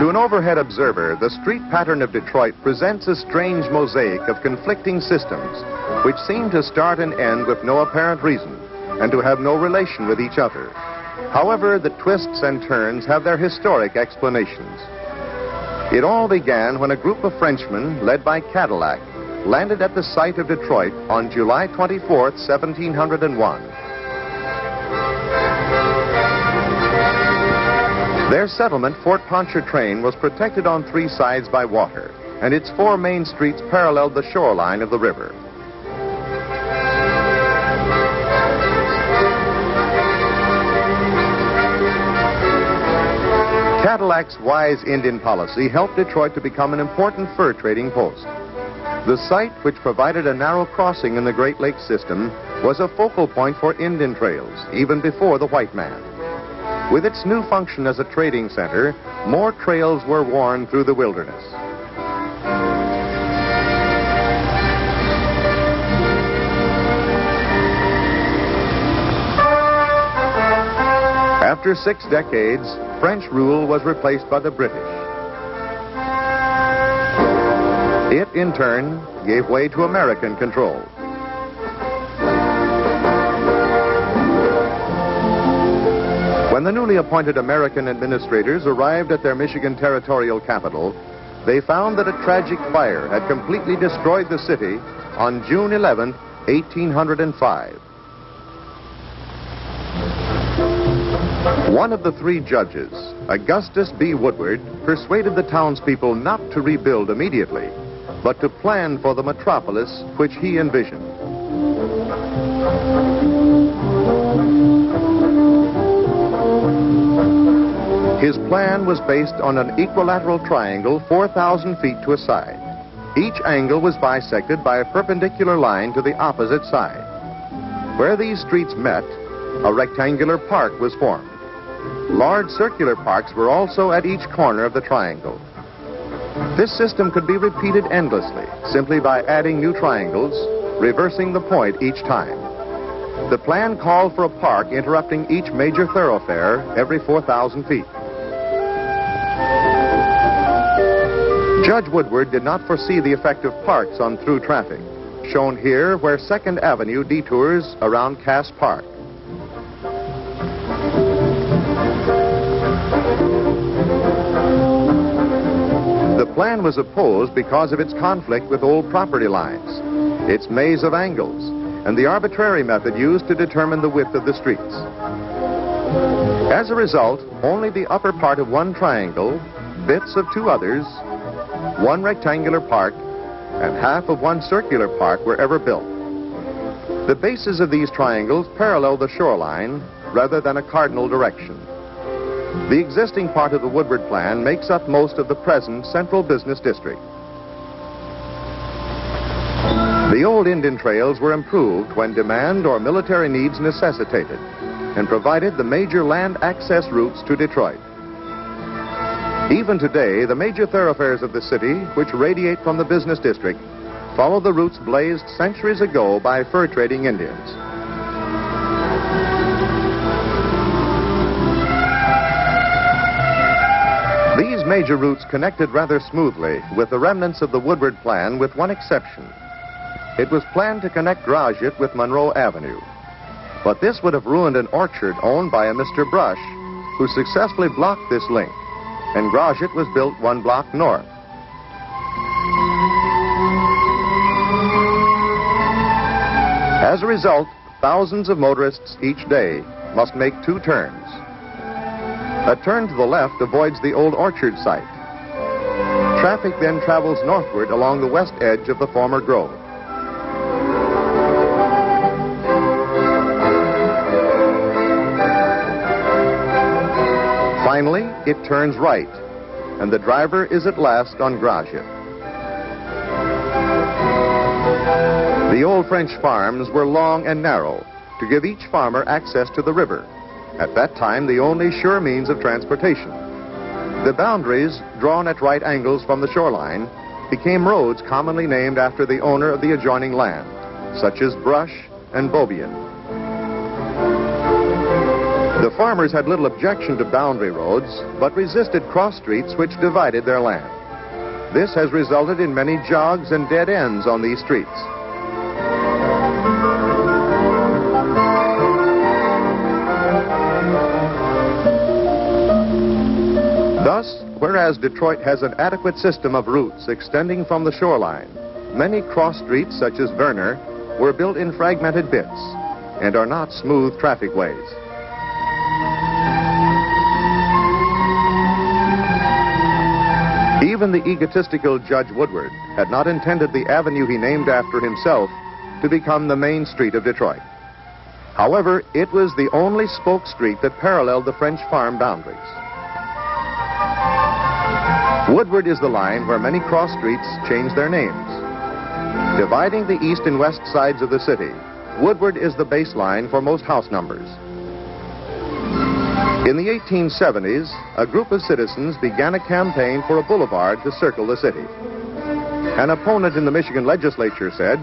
To an overhead observer, the street pattern of Detroit presents a strange mosaic of conflicting systems, which seem to start and end with no apparent reason, and to have no relation with each other. However, the twists and turns have their historic explanations. It all began when a group of Frenchmen, led by Cadillac, landed at the site of Detroit on July 24th, 1701. Their settlement, Fort Pontchartrain, was protected on three sides by water, and its four main streets paralleled the shoreline of the river. Cadillac's wise Indian policy helped Detroit to become an important fur trading post. The site, which provided a narrow crossing in the Great Lakes system, was a focal point for Indian trails, even before the white man. With its new function as a trading center, more trails were worn through the wilderness. After 6 decades, French rule was replaced by the British. It, in turn, gave way to American control. When the newly appointed American administrators arrived at their Michigan territorial capital, they found that a tragic fire had completely destroyed the city on June 11, 1805. One of the three judges, Augustus B. Woodward, persuaded the townspeople not to rebuild immediately, but to plan for the metropolis which he envisioned. His plan was based on an equilateral triangle 4,000 feet to a side. Each angle was bisected by a perpendicular line to the opposite side. Where these streets met, a rectangular park was formed. Large circular parks were also at each corner of the triangle. This system could be repeated endlessly, simply by adding new triangles, reversing the point each time. The plan called for a park interrupting each major thoroughfare every 4,000 feet. Judge Woodward did not foresee the effect of parks on through traffic, shown here where 2nd Avenue detours around Cass Park. The plan was opposed because of its conflict with old property lines, its maze of angles, and the arbitrary method used to determine the width of the streets. As a result, only the upper part of one triangle, bits of two others, one rectangular park, and half of one circular park were ever built. The bases of these triangles parallel the shoreline rather than a cardinal direction. The existing part of the Woodward plan makes up most of the present central business district. The old Indian trails were improved when demand or military needs necessitated and provided the major land access routes to Detroit. Even today, the major thoroughfares of the city, which radiate from the business district, follow the routes blazed centuries ago by fur trading Indians. These major routes connected rather smoothly with the remnants of the Woodward plan, with one exception. It was planned to connect Gratiot with Monroe Avenue. But this would have ruined an orchard owned by a Mr. Brush, who successfully blocked this link. and Gratiot was built 1 block north. As a result, thousands of motorists each day must make 2 turns. A turn to the left avoids the old orchard site. Traffic then travels northward along the west edge of the former grove. Finally, it turns right, and the driver is at last on Gratiot. The old French farms were long and narrow to give each farmer access to the river, at that time the only sure means of transportation. The boundaries, drawn at right angles from the shoreline, became roads commonly named after the owner of the adjoining land, such as Brush and Beaubien. The farmers had little objection to boundary roads, but resisted cross streets which divided their land. This has resulted in many jogs and dead ends on these streets. Thus, whereas Detroit has an adequate system of routes extending from the shoreline, many cross streets, such as Verner, were built in fragmented bits and are not smooth traffic ways. Even the egotistical Judge Woodward had not intended the avenue he named after himself to become the main street of Detroit. However, it was the only spoke street that paralleled the French farm boundaries. Woodward is the line where many cross streets changed their names. Dividing the east and west sides of the city, Woodward is the baseline for most house numbers. In the 1870s, a group of citizens began a campaign for a boulevard to circle the city. An opponent in the Michigan legislature said,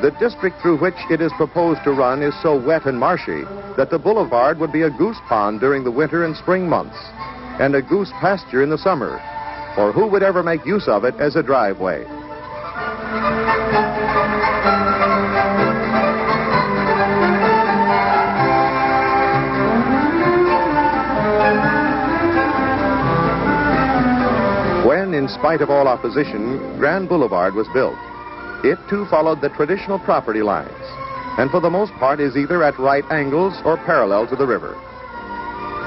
"The district through which it is proposed to run is so wet and marshy that the boulevard would be a goose pond during the winter and spring months, and a goose pasture in the summer, for who would ever make use of it as a driveway?" When, in spite of all opposition, Grand Boulevard was built, it too followed the traditional property lines, and for the most part is either at right angles or parallel to the river.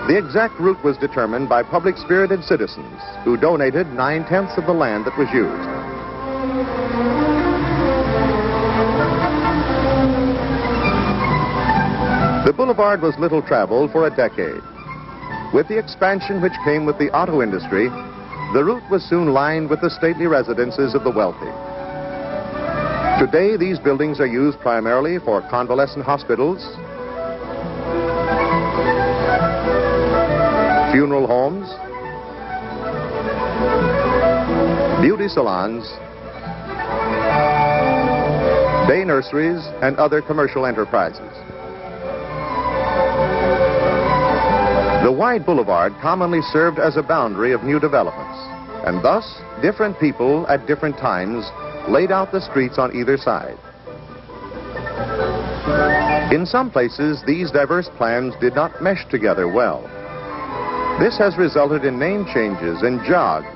The exact route was determined by public-spirited citizens who donated 9/10 of the land that was used. The boulevard was little traveled for a decade. With the expansion which came with the auto industry, the route was soon lined with the stately residences of the wealthy. Today, these buildings are used primarily for convalescent hospitals, funeral homes, beauty salons, day nurseries, and other commercial enterprises. The wide boulevard commonly served as a boundary of new developments, and thus different people at different times laid out the streets on either side. In some places, these diverse plans did not mesh together well. This has resulted in name changes and jogs.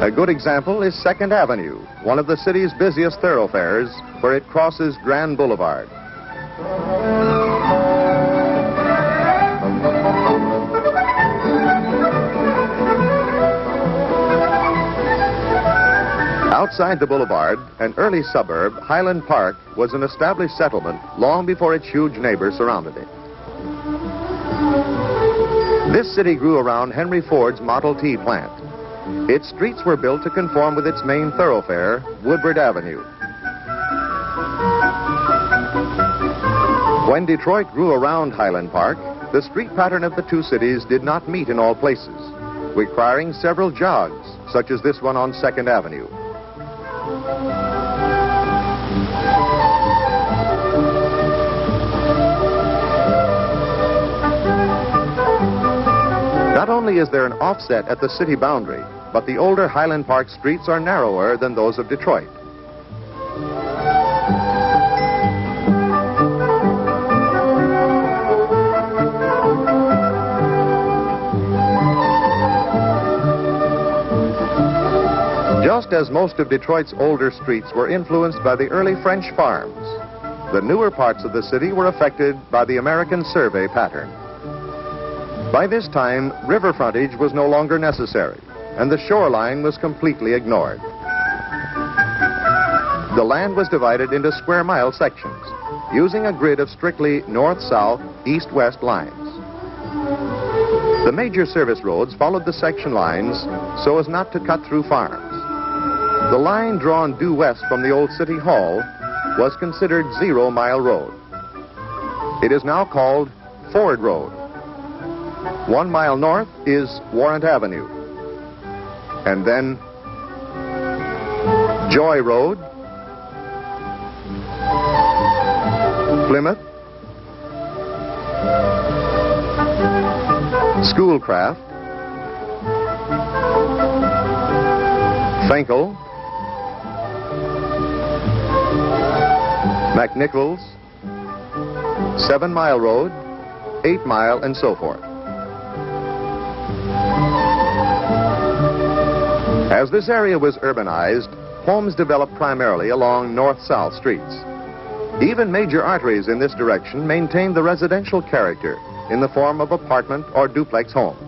A good example is 2nd Avenue, one of the city's busiest thoroughfares, where it crosses Grand Boulevard. Outside the boulevard, an early suburb, Highland Park, was an established settlement long before its huge neighbors surrounded it. This city grew around Henry Ford's Model T plant. Its streets were built to conform with its main thoroughfare, Woodward Avenue. When Detroit grew around Highland Park, the street pattern of the two cities did not meet in all places, requiring several jogs, such as this one on 2nd Avenue. Not only is there an offset at the city boundary, but the older Highland Park streets are narrower than those of Detroit. Just as most of Detroit's older streets were influenced by the early French farms, the newer parts of the city were affected by the American survey pattern. By this time, river frontage was no longer necessary, and the shoreline was completely ignored. The land was divided into square-mile sections, using a grid of strictly north-south, east-west lines. The major service roads followed the section lines so as not to cut through farms. The line drawn due west from the old City Hall was considered 0-mile road. It is now called Ford Road. 1 mile north is Warrant Avenue. And then Joy Road, Plymouth, Schoolcraft, Fenkell, McNichols, 7 Mile Road, 8 Mile, and so forth. As this area was urbanized, homes developed primarily along north-south streets. Even major arteries in this direction maintained the residential character in the form of apartment or duplex homes.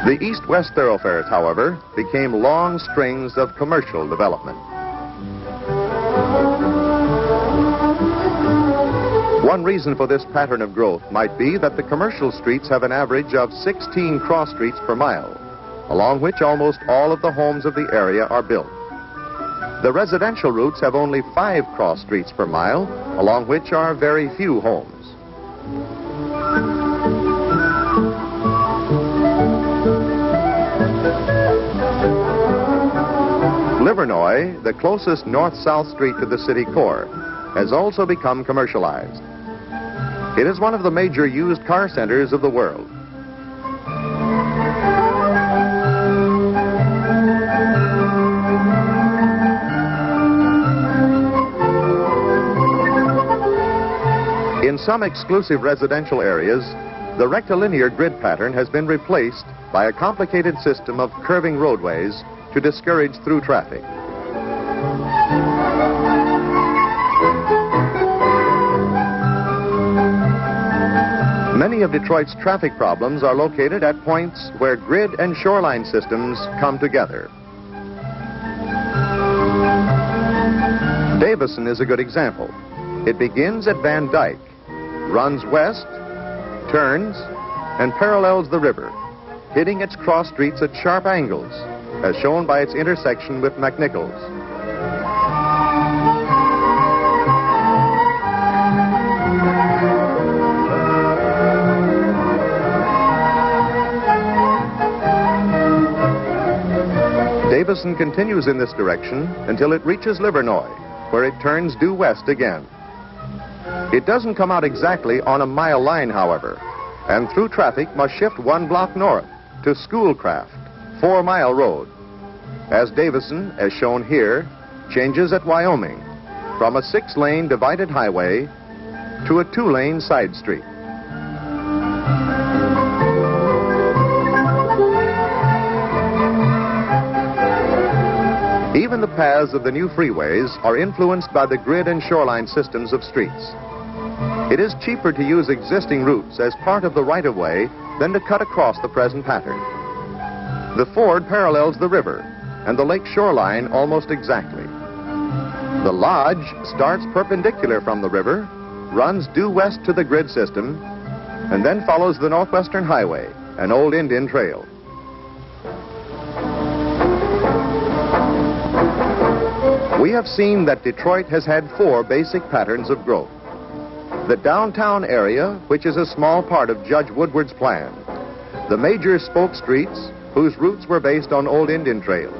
The east-west thoroughfares, however, became long strings of commercial development. One reason for this pattern of growth might be that the commercial streets have an average of 16 cross streets per mile, along which almost all of the homes of the area are built. The residential routes have only 5 cross streets per mile, along which are very few homes. Livernois, the closest north-south street to the city core, has also become commercialized. It is one of the major used car centers of the world. In some exclusive residential areas, the rectilinear grid pattern has been replaced by a complicated system of curving roadways to discourage through traffic. Many of Detroit's traffic problems are located at points where grid and shoreline systems come together. Davison is a good example. It begins at Van Dyke, runs west, turns, and parallels the river, hitting its cross streets at sharp angles, as shown by its intersection with McNichols. Davison continues in this direction until it reaches Livernois, where it turns due west again. It doesn't come out exactly on a mile line, however, and through traffic must shift 1 block north to Schoolcraft, 4 Mile Road, as Davison, as shown here, changes at Wyoming from a 6-lane divided highway to a 2-lane side street. Even the paths of the new freeways are influenced by the grid and shoreline systems of streets. It is cheaper to use existing routes as part of the right-of-way than to cut across the present pattern. The ford parallels the river and the lake shoreline almost exactly. The lodge starts perpendicular from the river, runs due west to the grid system, and then follows the Northwestern Highway, an old Indian trail. We have seen that Detroit has had 4 basic patterns of growth. The downtown area, which is a small part of Judge Woodward's plan. The major spoke streets, whose routes were based on old Indian trails.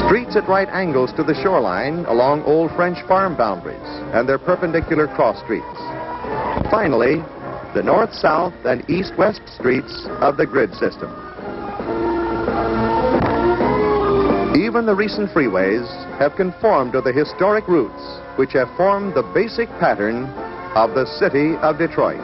Streets at right angles to the shoreline along old French farm boundaries and their perpendicular cross streets. Finally, the north-south and east-west streets of the grid system. Even the recent freeways have conformed to the historic routes which have formed the basic pattern of the city of Detroit.